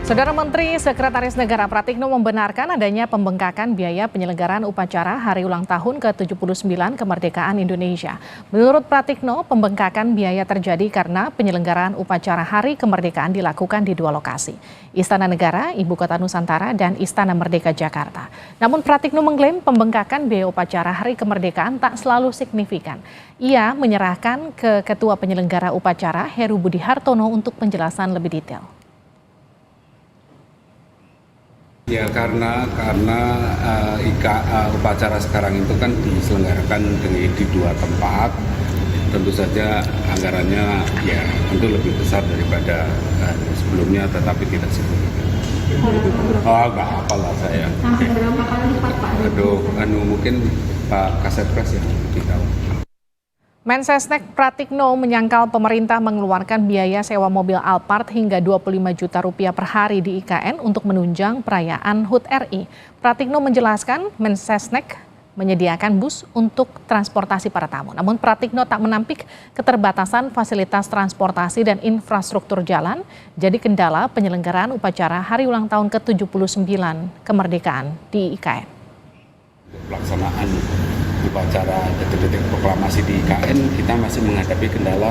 Saudara Menteri Sekretaris Negara Pratikno membenarkan adanya pembengkakan biaya penyelenggaraan upacara Hari Ulang Tahun ke-79 Kemerdekaan Indonesia. Menurut Pratikno, pembengkakan biaya terjadi karena penyelenggaraan upacara Hari Kemerdekaan dilakukan di dua lokasi, Istana Negara, Ibu Kota Nusantara, dan Istana Merdeka Jakarta. Namun Pratikno mengklaim pembengkakan biaya upacara Hari Kemerdekaan tak selalu signifikan. Ia menyerahkan ke Ketua Penyelenggara Upacara Heru Budi Hartono untuk penjelasan lebih detail. Ya karena upacara sekarang itu kan diselenggarakan di dua tempat, tentu saja anggarannya ya tentu lebih besar daripada sebelumnya, tetapi tidak signifikan. Oh nggak apalah saya. Aduh, mungkin Pak Kasetpres yang lebih tahu. Mensesnek Pratikno menyangkal pemerintah mengeluarkan biaya sewa mobil Alphard hingga 25 juta rupiah per hari di IKN untuk menunjang perayaan HUT RI. Pratikno menjelaskan Mensesnek menyediakan bus untuk transportasi para tamu. Namun Pratikno tak menampik keterbatasan fasilitas transportasi dan infrastruktur jalan jadi kendala penyelenggaraan upacara Hari Ulang Tahun ke-79 Kemerdekaan di IKN. Pelaksanaan upacara detik-detik proklamasi di IKN kita masih menghadapi kendala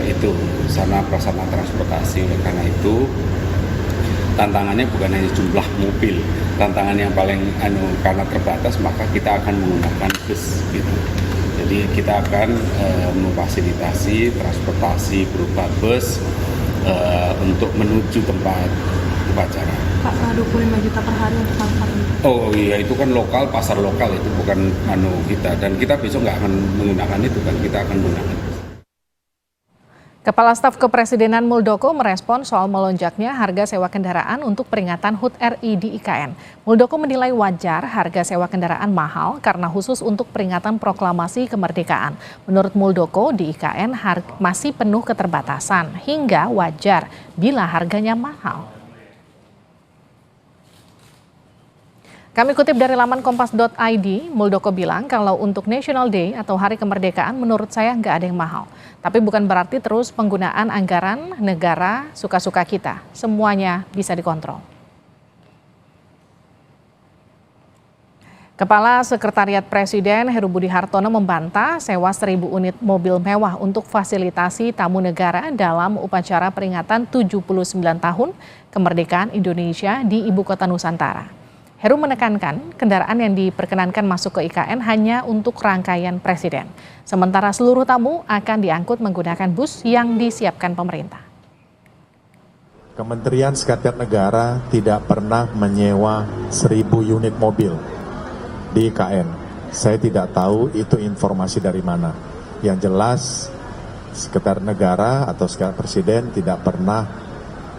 itu sarana-prasarana transportasi. Oleh karena itu tantangannya bukan hanya jumlah mobil, tantangan yang paling karena terbatas maka kita akan menggunakan bus gitu. Jadi kita akan memfasilitasi transportasi berupa bus untuk menuju tempat upacara. Pak, 25 juta per hari untuk Alphard. Oh iya, itu kan lokal, pasar lokal, itu bukan kita. Dan kita besok nggak akan menggunakan itu kan, kita akan menggunakan. Kepala Staf Kepresidenan Muldoko merespon soal melonjaknya harga sewa kendaraan untuk peringatan HUT RI di IKN. Muldoko menilai wajar harga sewa kendaraan mahal karena khusus untuk peringatan proklamasi kemerdekaan. Menurut Muldoko, di IKN masih penuh keterbatasan hingga wajar bila harganya mahal. Kami kutip dari laman kompas.id, Muldoko bilang kalau untuk National Day atau Hari Kemerdekaan menurut saya nggak ada yang mahal. Tapi bukan berarti terus penggunaan anggaran negara suka-suka kita. Semuanya bisa dikontrol. Kepala Sekretariat Presiden Heru Budi Hartono membantah sewa 1.000 unit mobil mewah untuk fasilitasi tamu negara dalam upacara peringatan 79 tahun kemerdekaan Indonesia di Ibu Kota Nusantara. Heru menekankan kendaraan yang diperkenankan masuk ke IKN hanya untuk rangkaian presiden. Sementara seluruh tamu akan diangkut menggunakan bus yang disiapkan pemerintah. Kementerian Sekretariat Negara tidak pernah menyewa 1.000 unit mobil di IKN. Saya tidak tahu itu informasi dari mana. Yang jelas Sekretariat Negara atau Sekretariat Presiden tidak pernah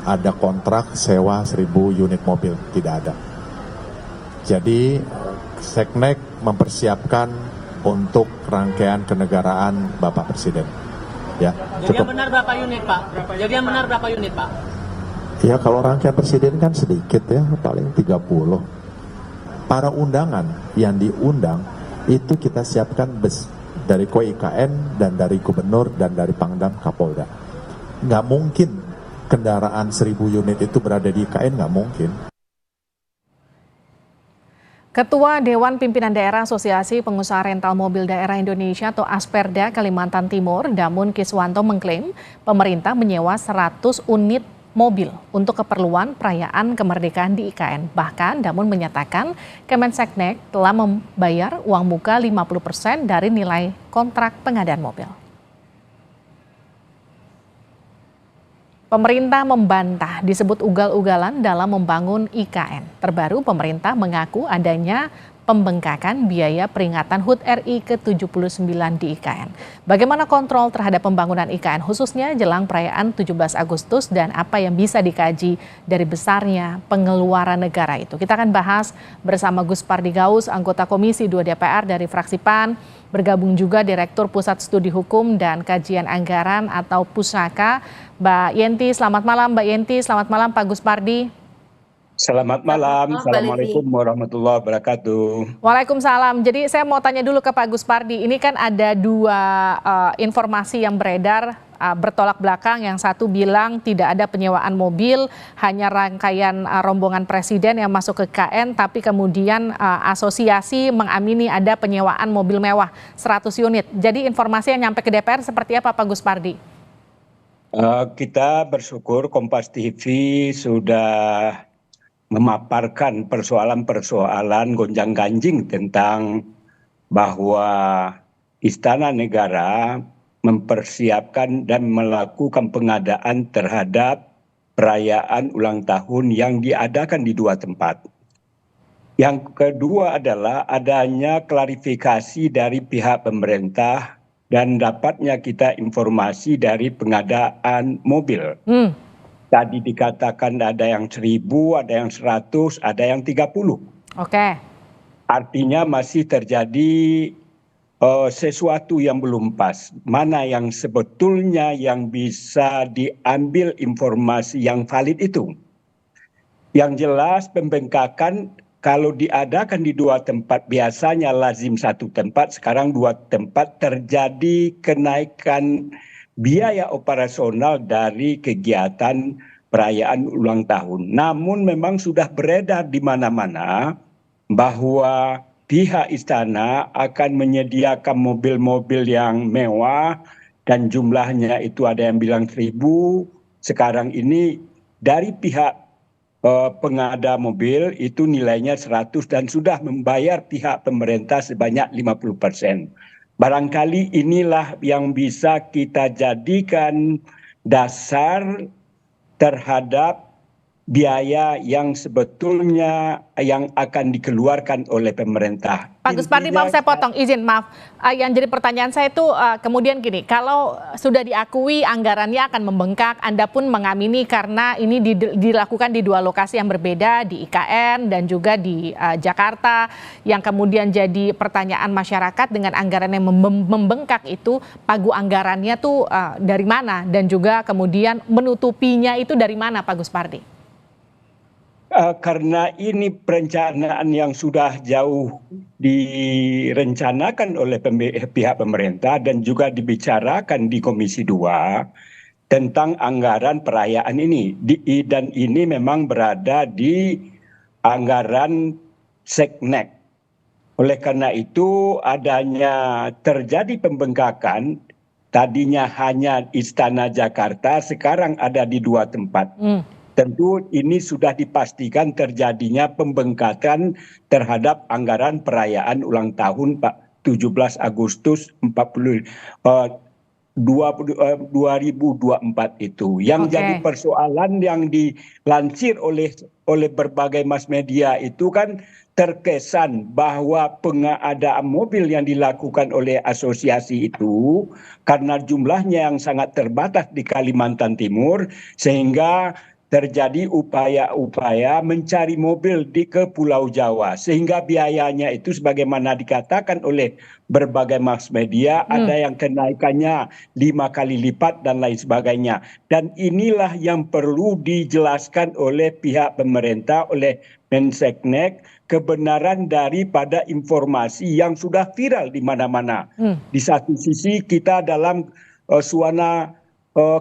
ada kontrak sewa 1.000 unit mobil, tidak ada. Jadi Seknek mempersiapkan untuk rangkaian kenegaraan Bapak Presiden. Ya, cukup. Jadi yang benar berapa unit, Pak? Jadi yang benar berapa unit, Pak? Ya kalau rangkaian Presiden kan sedikit ya, paling 30. Para undangan yang diundang itu kita siapkan bus dari KOIKN dan dari Gubernur dan dari Pangdam Kapolda. Nggak mungkin kendaraan 1.000 unit itu berada di IKN, nggak mungkin. Ketua Dewan Pimpinan Daerah Asosiasi Pengusaha Rental Mobil Daerah Indonesia atau Asperda Kalimantan Timur, Damun Kiswanto mengklaim pemerintah menyewa 100 unit mobil untuk keperluan perayaan kemerdekaan di IKN. Bahkan Damun menyatakan Kemenseknek telah membayar uang muka 50% dari nilai kontrak pengadaan mobil. Pemerintah membantah disebut ugal-ugalan dalam membangun IKN. Terbaru pemerintah mengaku adanya pembengkakan biaya peringatan HUT RI ke-79 di IKN. Bagaimana kontrol terhadap pembangunan IKN khususnya jelang perayaan 17 Agustus dan apa yang bisa dikaji dari besarnya pengeluaran negara itu. Kita akan bahas bersama Gus Pardi Gaus, anggota Komisi 2 DPR dari fraksi PAN, bergabung juga Direktur Pusat Studi Hukum dan Kajian Anggaran atau Pusaka, Mbak Yenti. Selamat malam Mbak Yenti, selamat malam Pak Gus Pardi. Selamat malam, Assalamualaikum warahmatullahi wabarakatuh. Waalaikumsalam. Jadi saya mau tanya dulu ke Pak Gus Pardi, ini kan ada dua informasi yang beredar bertolak belakang. Yang satu bilang tidak ada penyewaan mobil, hanya rangkaian rombongan presiden yang masuk ke KN, tapi kemudian asosiasi mengamini ada penyewaan mobil mewah 100 unit. Jadi informasi yang nyampe ke DPR seperti apa Pak Gus Pardi? Kita bersyukur Kompas TV sudah memaparkan persoalan-persoalan gonjang-ganjing tentang bahwa Istana Negara mempersiapkan dan melakukan pengadaan terhadap perayaan ulang tahun yang diadakan di 2 tempat. Yang kedua adalah adanya klarifikasi dari pihak pemerintah dan dapatnya kita informasi dari pengadaan mobil. Tadi dikatakan ada yang 1.000, ada yang 100, ada yang 30. Oke. Artinya masih terjadi sesuatu yang belum pas. Mana yang sebetulnya yang bisa diambil informasi yang valid itu. Yang jelas pembengkakan kalau diadakan di 2 tempat biasanya lazim 1 tempat, sekarang 2 tempat terjadi kenaikan biaya operasional dari kegiatan perayaan ulang tahun. Namun memang sudah beredar di mana-mana bahwa pihak istana akan menyediakan mobil-mobil yang mewah dan jumlahnya itu ada yang bilang 1.000. Sekarang ini dari pihak pengada mobil itu nilainya 100 dan sudah membayar pihak pemerintah sebanyak 50%. Barangkali inilah yang bisa kita jadikan dasar terhadap biaya yang sebetulnya yang akan dikeluarkan oleh pemerintah. Pak Gus Pardi, maaf saya potong, izin maaf. Yang jadi pertanyaan saya itu kemudian gini, kalau sudah diakui anggarannya akan membengkak, Anda pun mengamini karena ini dilakukan di 2 lokasi yang berbeda, di IKN dan juga di Jakarta, yang kemudian jadi pertanyaan masyarakat dengan anggaran yang membengkak itu, pagu anggarannya tuh dari mana dan juga kemudian menutupinya itu dari mana Pak Gus Pardi? Karena ini perencanaan yang sudah jauh direncanakan oleh pihak pemerintah dan juga dibicarakan di Komisi 2 tentang anggaran perayaan ini. Dan ini memang berada di anggaran Seknek. Oleh karena itu adanya terjadi pembengkakan, tadinya hanya Istana Jakarta, sekarang ada di 2 tempat. Tentu ini sudah dipastikan terjadinya pembengkakan terhadap anggaran perayaan ulang tahun 17 Agustus 2024 itu. Yang jadi persoalan yang dilansir oleh berbagai mass media itu kan terkesan bahwa pengadaan mobil yang dilakukan oleh asosiasi itu karena jumlahnya yang sangat terbatas di Kalimantan Timur sehingga terjadi upaya-upaya mencari mobil ke Pulau Jawa sehingga biayanya itu sebagaimana dikatakan oleh berbagai mass media ada yang kenaikannya 5 kali lipat dan lain sebagainya. Dan inilah yang perlu dijelaskan oleh pihak pemerintah, oleh Menseknek, kebenaran daripada informasi yang sudah viral di mana-mana. Di satu sisi kita dalam suasana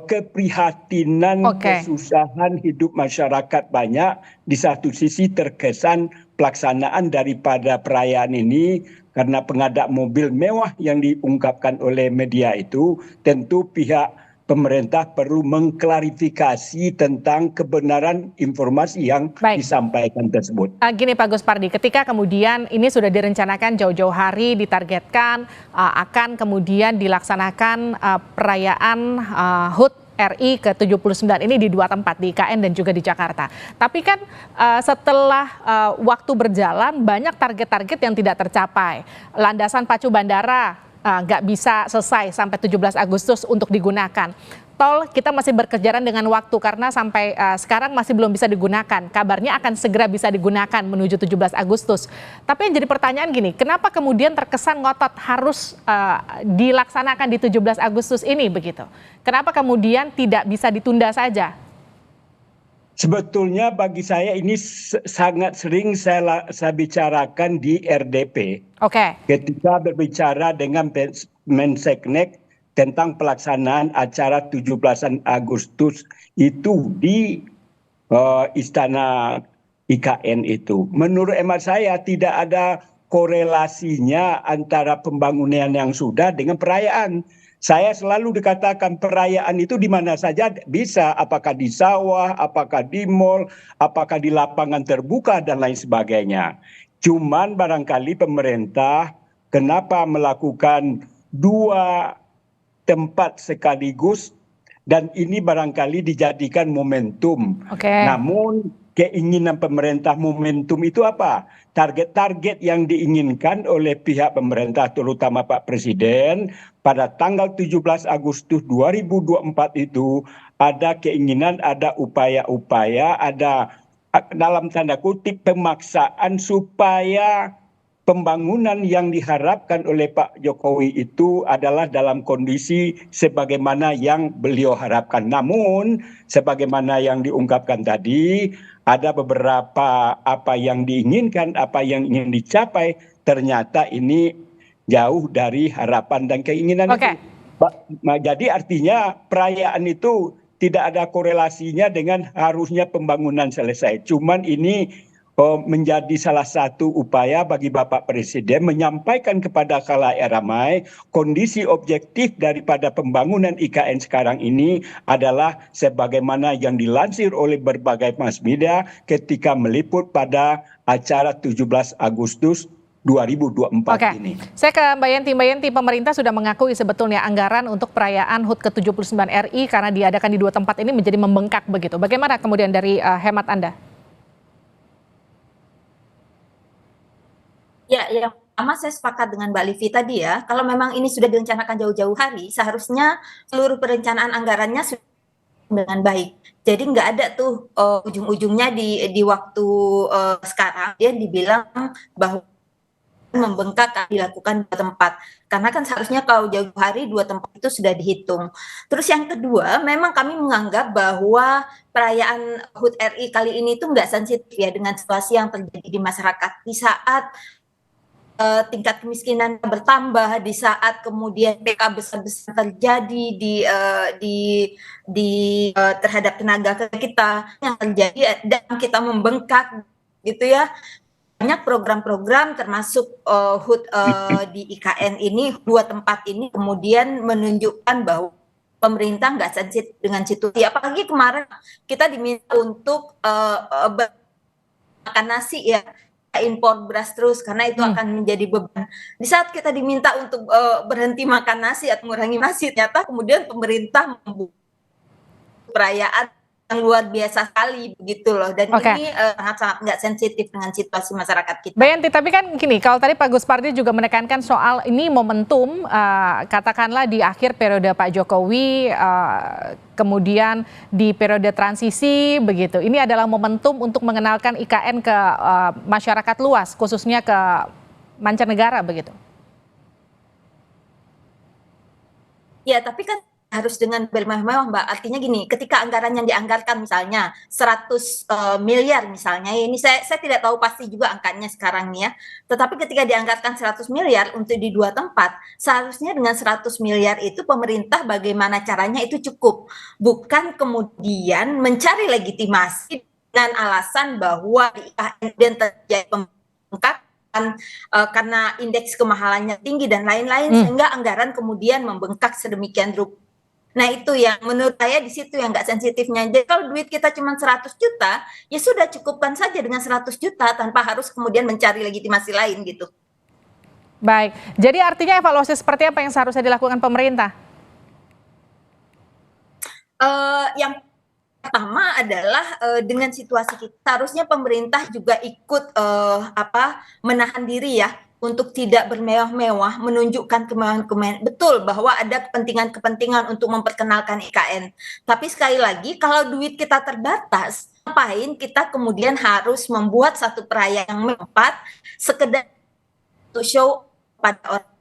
keprihatinan, kesusahan hidup masyarakat banyak. Di satu sisi terkesan pelaksanaan daripada perayaan ini karena pengadaan mobil mewah yang diungkapkan oleh media itu, tentu pihak pemerintah perlu mengklarifikasi tentang kebenaran informasi yang disampaikan tersebut. Gini Pak Gus Pardi, ketika kemudian ini sudah direncanakan jauh-jauh hari, ditargetkan akan kemudian dilaksanakan perayaan HUT RI ke-79 ini di 2 tempat, di IKN dan juga di Jakarta. Tapi kan setelah waktu berjalan banyak target-target yang tidak tercapai. Landasan pacu bandara nggak bisa selesai sampai 17 Agustus untuk digunakan. Tol kita masih berkejaran dengan waktu karena sampai sekarang masih belum bisa digunakan. Kabarnya akan segera bisa digunakan menuju 17 Agustus. Tapi yang jadi pertanyaan gini, kenapa kemudian terkesan ngotot harus dilaksanakan di 17 Agustus ini begitu? Kenapa kemudian tidak bisa ditunda saja? Sebetulnya bagi saya ini sangat sering saya bicarakan di RDP. Ketika berbicara dengan Menseknek tentang pelaksanaan acara 17 Agustus itu di Istana IKN itu. Menurut hemat saya tidak ada korelasinya antara pembangunan yang sudah dengan perayaan. Saya selalu dikatakan perayaan itu di mana saja bisa, apakah di sawah, apakah di mal, apakah di lapangan terbuka dan lain sebagainya. Cuman barangkali pemerintah kenapa melakukan 2 tempat sekaligus dan ini barangkali dijadikan momentum. Namun keinginan pemerintah momentum itu apa? Target-target yang diinginkan oleh pihak pemerintah terutama Pak Presiden pada tanggal 17 Agustus 2024 itu ada keinginan, ada upaya-upaya, ada dalam tanda kutip pemaksaan supaya pembangunan yang diharapkan oleh Pak Jokowi itu adalah dalam kondisi sebagaimana yang beliau harapkan. Namun, sebagaimana yang diungkapkan tadi, ada beberapa apa yang diinginkan, apa yang ingin dicapai, ternyata ini jauh dari harapan dan keinginan itu. Jadi artinya perayaan itu tidak ada korelasinya dengan harusnya pembangunan selesai. Cuman ini menjadi salah satu upaya bagi Bapak Presiden menyampaikan kepada khalayak ramai kondisi objektif daripada pembangunan IKN sekarang ini adalah sebagaimana yang dilansir oleh berbagai mass media ketika meliput pada acara 17 Agustus 2024 ini. Saya ke Mbak Yenti. Mbak Yenti, pemerintah sudah mengakui sebetulnya anggaran untuk perayaan HUT ke-79 RI karena diadakan di 2 tempat ini menjadi membengkak begitu. Bagaimana kemudian dari hemat Anda? Ya, yang pertama saya sepakat dengan Mbak Livi tadi ya, kalau memang ini sudah direncanakan jauh-jauh hari, seharusnya seluruh perencanaan anggarannya sudah dengan baik. Jadi nggak ada tuh ujung-ujungnya di waktu sekarang dia dibilang bahwa membengkak dilakukan 2 tempat. Karena kan seharusnya kalau jauh hari 2 tempat itu sudah dihitung. Terus yang kedua, memang kami menganggap bahwa perayaan HUT RI kali ini tuh nggak sensitif ya dengan situasi yang terjadi di masyarakat. Di saat tingkat kemiskinan bertambah, di saat kemudian PK besar-besar terjadi terhadap tenaga kerja kita yang terjadi dan kita membengkak gitu ya. Banyak program-program termasuk HUT di IKN ini 2 tempat ini kemudian menunjukkan bahwa pemerintah nggak sensitif dengan situasi. Apalagi kemarin kita diminta untuk makan nasi ya, impor beras terus karena itu akan menjadi beban. Di saat kita diminta untuk berhenti makan nasi atau mengurangi nasi, ternyata kemudian pemerintah membuat perayaan yang luar biasa sekali begitu loh, dan ini sangat-sangat nggak sensitif dengan situasi masyarakat kita. Mbak Yenti, tapi kan gini, kalau tadi Pak Gus Pardi juga menekankan soal ini momentum, katakanlah di akhir periode Pak Jokowi, kemudian di periode transisi begitu. Ini adalah momentum untuk mengenalkan IKN ke masyarakat luas, khususnya ke mancanegara begitu. Ya, tapi kan harus dengan bermewah-mewah Mbak. Artinya gini, ketika anggaran yang dianggarkan misalnya 100 miliar misalnya, ini saya tidak tahu pasti juga angkanya sekarang nih ya. Tetapi ketika dianggarkan 100 miliar untuk di 2 tempat, seharusnya dengan 100 miliar itu pemerintah bagaimana caranya itu cukup. Bukan kemudian mencari legitimasi dengan alasan bahwa di IKN terjadi pembengkakan karena indeks kemahalannya tinggi dan lain-lain, sehingga anggaran kemudian membengkak sedemikian rupa. Nah itu yang menurut saya di situ yang nggak sensitifnya. Jadi kalau duit kita cuma 100 juta, ya sudah cukupkan saja dengan 100 juta tanpa harus kemudian mencari legitimasi lain gitu. Baik, jadi artinya evaluasi seperti apa yang seharusnya dilakukan pemerintah? Yang pertama adalah dengan situasi kita, harusnya pemerintah juga ikut menahan diri ya, untuk tidak bermewah-mewah, menunjukkan kemewahan-kemewahan. Betul bahwa ada kepentingan-kepentingan untuk memperkenalkan IKN. Tapi sekali lagi, kalau duit kita terbatas, ngapain kita kemudian harus membuat satu perayaan yang mewah, sekedar untuk show pada orang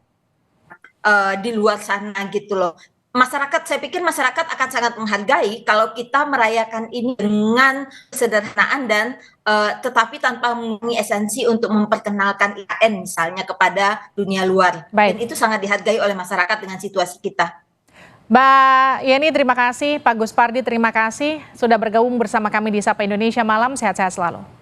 di luar sana gitu loh. Masyarakat, saya pikir masyarakat akan sangat menghargai kalau kita merayakan ini dengan kesederhanaan dan tetapi tanpa mengurangi esensi untuk memperkenalkan IKN misalnya kepada dunia luar. Dan itu sangat dihargai oleh masyarakat dengan situasi kita. Mbak Yeni terima kasih, Pak Gus Pardi terima kasih sudah bergabung bersama kami di Sapa Indonesia Malam, sehat-sehat selalu.